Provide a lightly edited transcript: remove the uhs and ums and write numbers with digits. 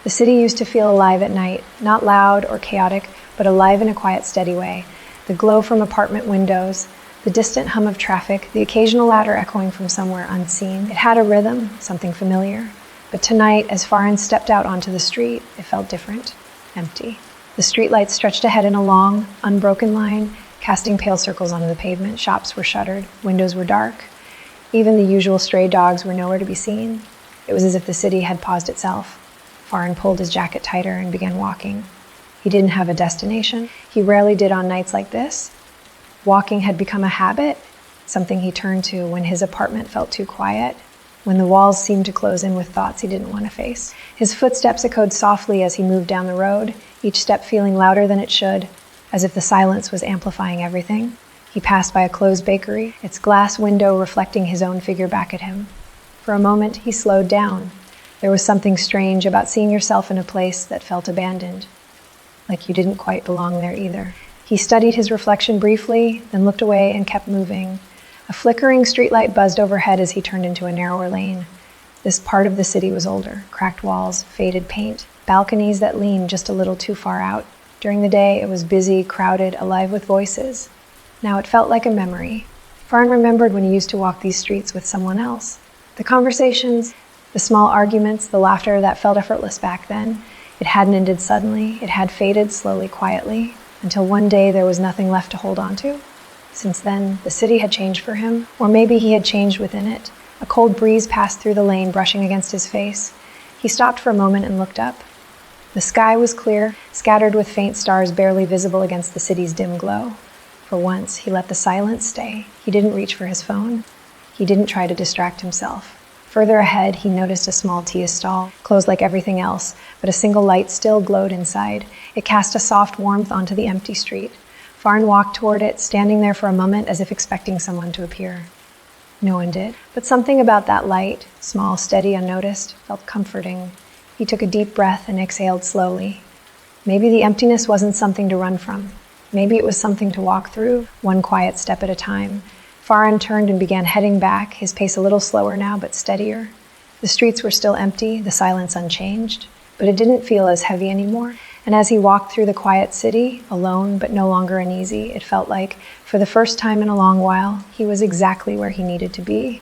The city used to feel alive at night, not loud or chaotic, but alive in a quiet, steady way. The glow from apartment windows, the distant hum of traffic, the occasional ladder echoing from somewhere unseen. It had a rhythm, something familiar. But tonight, as Farin stepped out onto the street, it felt different, empty. The streetlights stretched ahead in a long, unbroken line, casting pale circles onto the pavement. Shops were shuttered, windows were dark. Even the usual stray dogs were nowhere to be seen. It was as if the city had paused itself. Farin pulled his jacket tighter and began walking. He didn't have a destination. He rarely did on nights like this. Walking had become a habit, something he turned to when his apartment felt too quiet, when the walls seemed to close in with thoughts he didn't want to face. His footsteps echoed softly as he moved down the road, each step feeling louder than it should, as if the silence was amplifying everything. He passed by a closed bakery, its glass window reflecting his own figure back at him. For a moment, he slowed down. There was something strange about seeing yourself in a place that felt abandoned, like you didn't quite belong there either. He studied his reflection briefly, then looked away and kept moving. A flickering streetlight buzzed overhead as he turned into a narrower lane. This part of the city was older, cracked walls, faded paint, balconies that leaned just a little too far out. During the day, it was busy, crowded, alive with voices. Now it felt like a memory. Farin remembered when he used to walk these streets with someone else. The conversations, the small arguments, the laughter that felt effortless back then. It hadn't ended suddenly. It had faded slowly, quietly, until one day there was nothing left to hold on to. Since then, the city had changed for him, or maybe he had changed within it. A cold breeze passed through the lane, brushing against his face. He stopped for a moment and looked up. The sky was clear, scattered with faint stars barely visible against the city's dim glow. For once, he let the silence stay. He didn't reach for his phone. He didn't try to distract himself. Further ahead, he noticed a small tea stall, closed like everything else, but a single light still glowed inside. It cast a soft warmth onto the empty street. Farin walked toward it, standing there for a moment as if expecting someone to appear. No one did, but something about that light, small, steady, unnoticed, felt comforting. He took a deep breath and exhaled slowly. Maybe the emptiness wasn't something to run from. Maybe it was something to walk through, one quiet step at a time. Farin turned and began heading back, his pace a little slower now, but steadier. The streets were still empty, the silence unchanged, but it didn't feel as heavy anymore. And as he walked through the quiet city, alone but no longer uneasy, it felt like, for the first time in a long while, he was exactly where he needed to be.